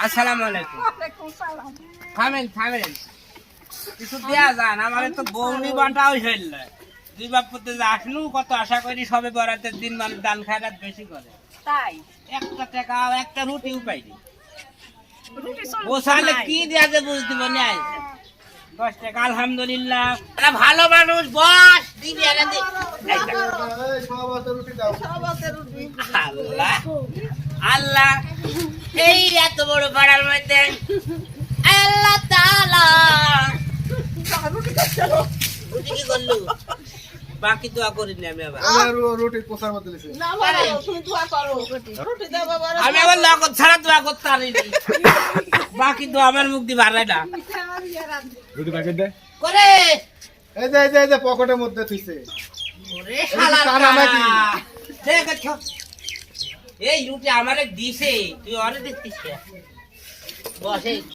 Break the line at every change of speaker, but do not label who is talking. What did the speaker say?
আসসালামু আলাইকুম। থামেন কিছু দেয়া যান, আমার তো বৌনি বাটাও হইল না। দুই বাপুতে যে আসলু কত আশা করি সবে বরাতের দিন মানুষ দান খায়রাত বেশি করে,
তাই
একটা টাকা একটা রুটিও পাইনি।
রুটি চলবে
বসালে কি দেয়া যে বুঝতে পারি। 10 টাকা আলহামদুলিল্লাহ। আরে ভালো মানুষ বস দিবি এনে দি। আল্লাহ আল্লাহ, এই এত বড় পাড়ার মধ্যে আল্লাহ তাআলা রুটি কি করলু? বাকি দোয়া করিনি আমি আবার।
রুটি পোষার মধ্যে দিছে।
না বাবা তুমি দোয়া করো রুটি দাও বাবা
আমি আবার নগদ ছাড়া দোয়া করতে পারিনি। বাকি দোয়া আমার মুখ দিয়ে বাড়ায় না
রুটি প্যাকেট দে।
করে।
এই যে পকেটের মধ্যে থইছে।
ওরে শালা
টানা নাকি?
দেখছো এই রুটি আমারে দিছে, তুই অরে দেখতিস বসে